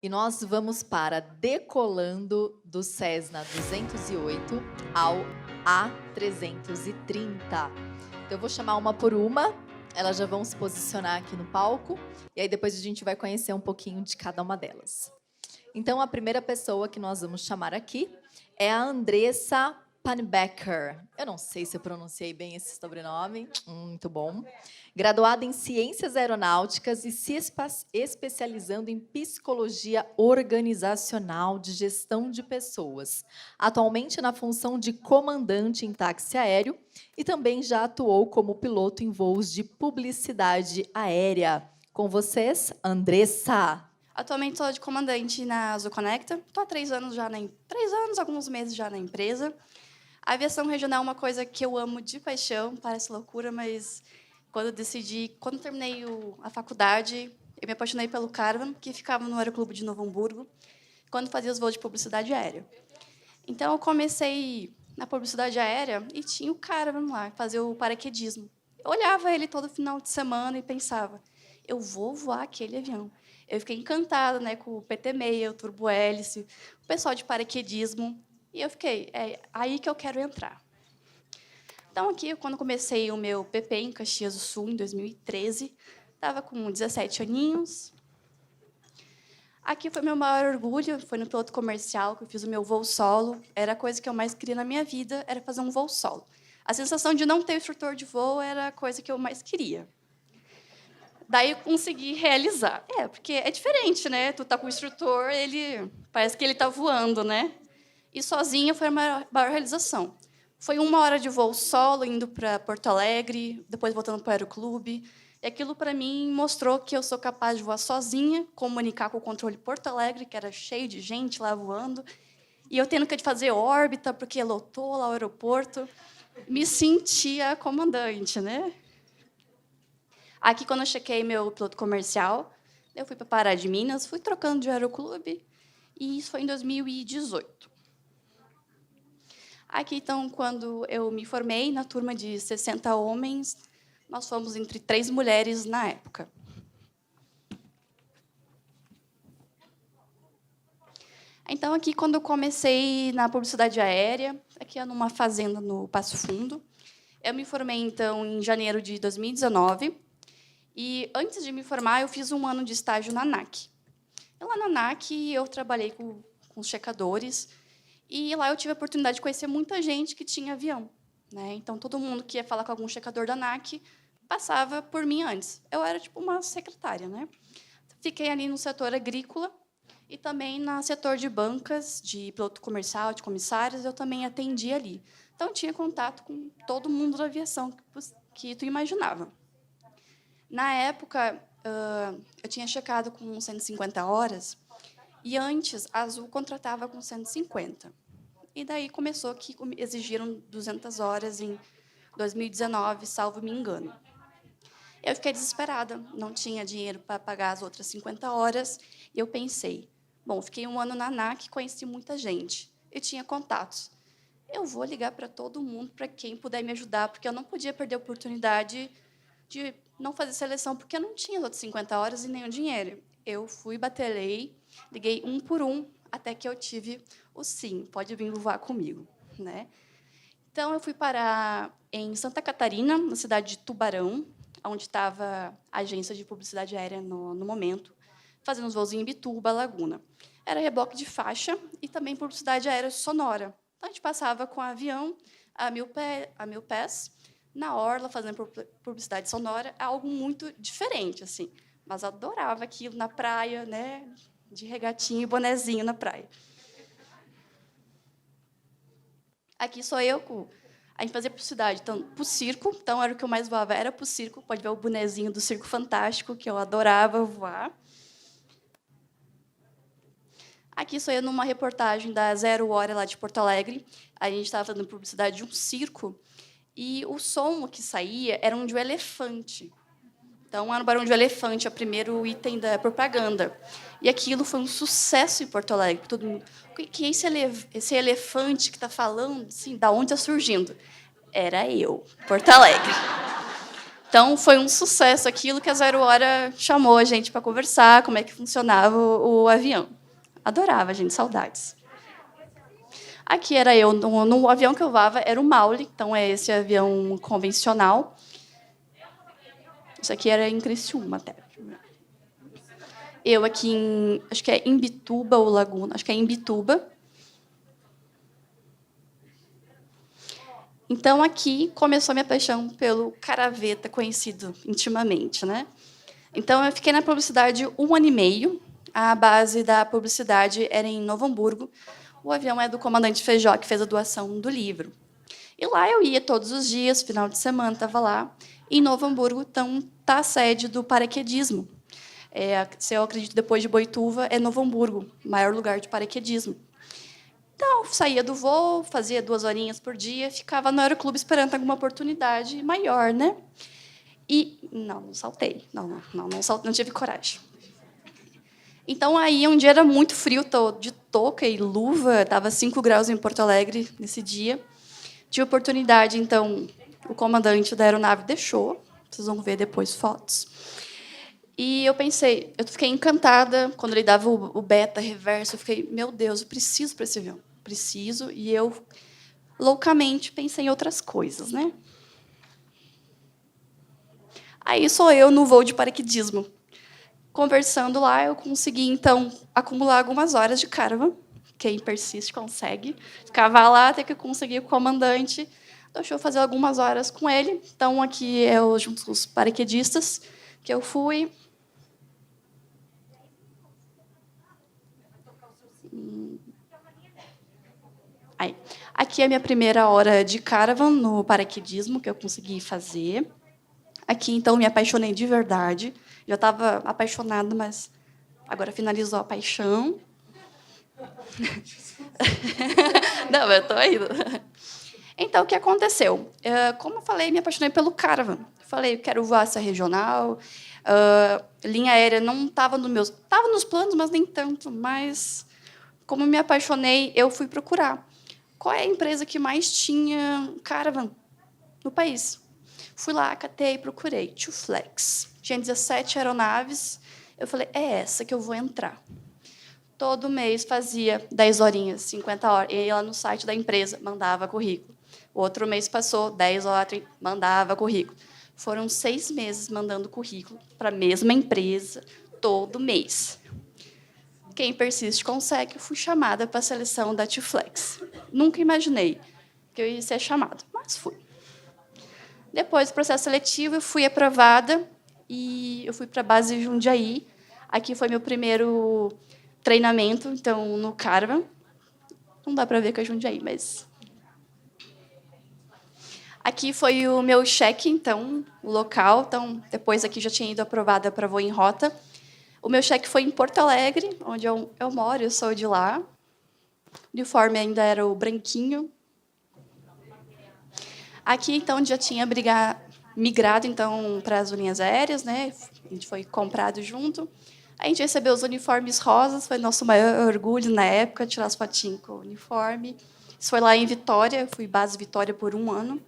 E nós vamos para decolando do Cessna 208 ao A330. Então eu vou chamar uma por uma, elas já vão se posicionar aqui no palco, e aí depois a gente vai conhecer um pouquinho de cada uma delas. Então a primeira pessoa que nós vamos chamar aqui é a Andressa Panbecker. Eu não sei se eu pronunciei bem esse sobrenome, muito bom. Graduada em Ciências Aeronáuticas e se especializando em Psicologia Organizacional de Gestão de Pessoas. Atualmente na função de comandante em táxi aéreo e também já atuou como piloto em voos de publicidade aérea. Com vocês, Andressa. Atualmente sou de comandante na Azul Conecta. Estou há 3 anos já 3 anos, alguns meses já na empresa. A aviação regional é uma coisa que eu amo de paixão, parece loucura, mas quando terminei a faculdade, eu me apaixonei pelo Caravan, que ficava no Aeroclube de Novo Hamburgo, quando fazia os voos de publicidade aérea. Então, eu comecei na publicidade aérea e tinha o Caravan lá, fazer o paraquedismo. Eu olhava ele todo final de semana e pensava, eu vou voar aquele avião. Eu fiquei encantada, né, com o PT-6, o turbo-hélice, o pessoal de paraquedismo. E eu fiquei, é aí que eu quero entrar. Então, aqui, quando comecei o meu PP em Caxias do Sul, em 2013, estava com 17 aninhos. Aqui foi meu maior orgulho, foi no piloto comercial que eu fiz o meu voo solo. Era a coisa que eu mais queria na minha vida, era fazer um voo solo. A sensação de não ter instrutor de voo era a coisa que eu mais queria. Daí eu consegui realizar. Porque é diferente, né? Tu tá com o instrutor, ele parece que ele tá voando, né? E sozinha foi a maior realização. Foi 1 hora de voo solo, indo para Porto Alegre, depois voltando para o Aeroclube. E aquilo, para mim, mostrou que eu sou capaz de voar sozinha, comunicar com o controle Porto Alegre, que era cheio de gente lá voando, e eu tendo que fazer órbita, porque lotou lá o aeroporto. Me sentia comandante, né? Aqui, quando eu chequei meu piloto comercial, eu fui para Pará de Minas, fui trocando de aeroclube, e isso foi em 2018. Aqui, então, quando eu me formei, na turma de 60 homens, nós fomos entre 3 mulheres na época. Então, aqui, quando eu comecei na publicidade aérea, aqui numa fazenda no Passo Fundo, eu me formei, então, em janeiro de 2019, e, antes de me formar, eu fiz 1 ano de estágio na ANAC. E lá na ANAC, eu trabalhei com os checadores, e lá eu tive a oportunidade de conhecer muita gente que tinha avião, né? Então, todo mundo que ia falar com algum checador da ANAC passava por mim antes. Eu era tipo uma secretária, né? Fiquei ali no setor agrícola e também no setor de bancas, de piloto comercial, de comissários, eu também atendia ali. Então, eu tinha contato com todo mundo da aviação que tu imaginava. Na época, eu tinha checado com 150 horas, e antes, a Azul contratava com 150. E daí começou que exigiram 200 horas em 2019, salvo me engano. Eu fiquei desesperada, não tinha dinheiro para pagar as outras 50 horas, e eu pensei, bom, fiquei 1 ano na ANAC, conheci muita gente, eu tinha contatos. Eu vou ligar para todo mundo, para quem puder me ajudar, porque eu não podia perder a oportunidade de não fazer seleção, porque eu não tinha as outras 50 horas e nem o dinheiro. Eu fui, batelei, liguei um por um, até que eu tive o sim, pode vir voar comigo, né? Então, eu fui parar em Santa Catarina, na cidade de Tubarão, onde estava a agência de publicidade aérea no momento, fazendo os voos em Imbituba, Laguna. Era reboque de faixa e também publicidade aérea sonora. Então, a gente passava com o avião a 1000 pés, na orla, fazendo publicidade sonora, algo muito diferente, assim. Mas adorava aquilo na praia, né, de regatinho e bonezinho na praia. Aqui sou eu, a gente fazia publicidade então, para o circo, então era o que eu mais voava, era para o circo, pode ver o bonezinho do Circo Fantástico, que eu adorava voar. Aqui sou eu numa reportagem da Zero Hora, lá de Porto Alegre. A gente estava fazendo publicidade de um circo, e o som que saía era um de um elefante. Então, era um barulho de um elefante, é o primeiro item da propaganda. E aquilo foi um sucesso em Porto Alegre. Todo mundo, o que é esse elefante que está falando? Assim, da onde está surgindo? Era eu, Porto Alegre. Então, foi um sucesso aquilo que a Zero Hora chamou a gente para conversar, como é que funcionava o avião. Adorava, gente, saudades. Aqui era eu, no avião que eu voava, era o Maule, então é esse avião convencional. Isso aqui era em Criciúma, até. Eu aqui em, acho que é Imbituba ou Laguna, acho que é Imbituba. Então, aqui começou a minha paixão pelo Caraveta, conhecido intimamente, né? Então, eu fiquei na publicidade 1 ano e meio. A base da publicidade era em Novo Hamburgo. O avião é do comandante Feijó, que fez a doação do livro. E lá eu ia todos os dias, final de semana, estava lá. Em Novo Hamburgo, então, está a sede do paraquedismo. Se eu acredito, depois de Boituva, é Novo Hamburgo, maior lugar de paraquedismo. Então, saía do voo, fazia 2 horinhas por dia, ficava no aeroclube esperando alguma oportunidade maior, né? E não saltei. Não saltei, não tive coragem. Então, aí, um dia era muito frio, tô de touca e luva, estava 5 graus em Porto Alegre nesse dia. Tive oportunidade, então, o comandante da aeronave deixou, vocês vão ver depois fotos. E eu pensei, eu fiquei encantada quando ele dava o beta, reverso, eu fiquei, meu Deus, eu preciso para esse avião, preciso, e eu, loucamente, pensei em outras coisas, né? Aí sou eu no voo de paraquedismo. Conversando lá, eu consegui, então, acumular algumas horas de caravan. Quem persiste consegue. Ficava lá até que eu consegui o comandante. Deixou eu fazer algumas horas com ele. Então, aqui é junto com os paraquedistas que eu fui. Aí. Aqui é a minha primeira hora de caravan no paraquedismo que eu consegui fazer. Aqui, então, me apaixonei de verdade. Já estava apaixonada, mas agora finalizou a paixão. Não, eu estou indo. Então, o que aconteceu? Como eu falei, me apaixonei pelo caravan. Falei, eu quero voar essa regional. Linha aérea não estava nos meus... Estava nos planos, mas nem tanto. Mas, como me apaixonei, eu fui procurar. Qual é a empresa que mais tinha caravan no país? Fui lá, catei, procurei. Flex. Tinha 17 aeronaves. Eu falei, é essa que eu vou entrar. Todo mês fazia 10 horinhas, 50 horas. Ia lá no site da empresa, mandava currículo. O outro mês passou 10 horas, mandava currículo. Foram 6 meses mandando currículo para a mesma empresa, todo mês. Quem persiste consegue. Eu fui chamada para a seleção da Flex. Nunca imaginei que eu ia ser chamada, mas fui. Depois do processo seletivo, eu fui aprovada e eu fui para a base Jundiaí. Aqui foi meu primeiro treinamento, então, no caravan. Não dá para ver que é Jundiaí, mas... Aqui foi o meu cheque, então, o local. Então, depois aqui já tinha ido aprovada para voo em rota. O meu cheque foi em Porto Alegre, onde eu moro, eu sou de lá. O uniforme ainda era o branquinho. Aqui, então, já tinha migrado então, para as linhas aéreas, né? A gente foi comprado junto. A gente recebeu os uniformes rosas, foi nosso maior orgulho na época, tirar as fotinhas com o uniforme. Isso foi lá em Vitória, fui base Vitória por 1 ano.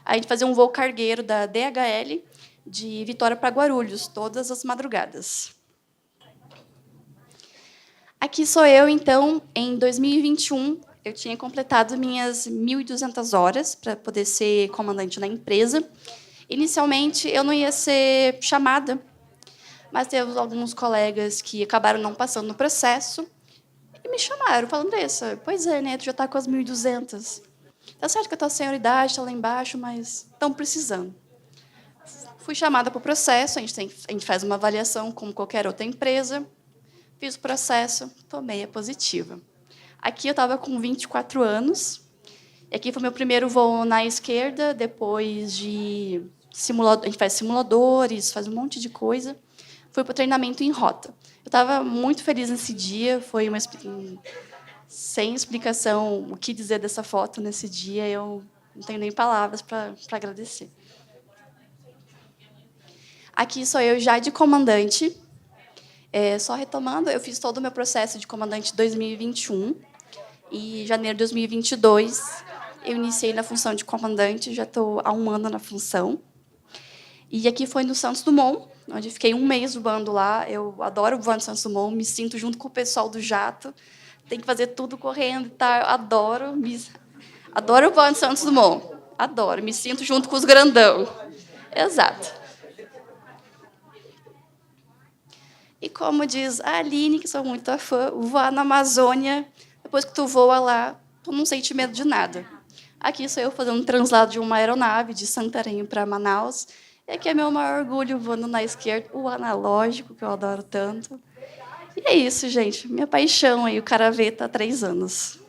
A gente fazia um voo cargueiro da DHL de Vitória para Guarulhos, todas as madrugadas. Aqui sou eu, então, em 2021, eu tinha completado minhas 1.200 horas para poder ser comandante na empresa. Inicialmente, eu não ia ser chamada, mas teve alguns colegas que acabaram não passando no processo e me chamaram, falando, Andressa, pois é, né, tu já está com as 1.200. Tá certo que a tua senioridade está lá embaixo, mas estão precisando. Fui chamada para o processo, a gente faz uma avaliação como qualquer outra empresa. Fiz o processo, tomei a positiva. Aqui eu estava com 24 anos. E aqui foi meu primeiro voo na esquerda, depois de simulador, a gente faz simuladores, faz um monte de coisa. Fui para o treinamento em rota. Eu estava muito feliz nesse dia, foi sem explicação o que dizer dessa foto nesse dia, eu não tenho nem palavras para agradecer. Aqui sou eu já de comandante. Só retomando, eu fiz todo o meu processo de comandante em 2021. E em janeiro de 2022, eu iniciei na função de comandante, já estou há 1 ano na função. E aqui foi no Santos Dumont, onde fiquei um mês voando lá. Eu adoro voar no Santos Dumont, me sinto junto com o pessoal do jato. Tem que fazer tudo correndo, tá? Eu adoro voar no Santos Dumont. Adoro, me sinto junto com os grandão. Exato. E como diz a Aline, que sou muito fã, voar na Amazônia, depois que tu voa lá, tu não sente medo de nada. Aqui sou eu fazendo um translado de uma aeronave de Santarém para Manaus. E aqui é meu maior orgulho, voando na esquerda, o analógico, que eu adoro tanto. E é isso, gente. Minha paixão aí, o Caraveta há 3 anos.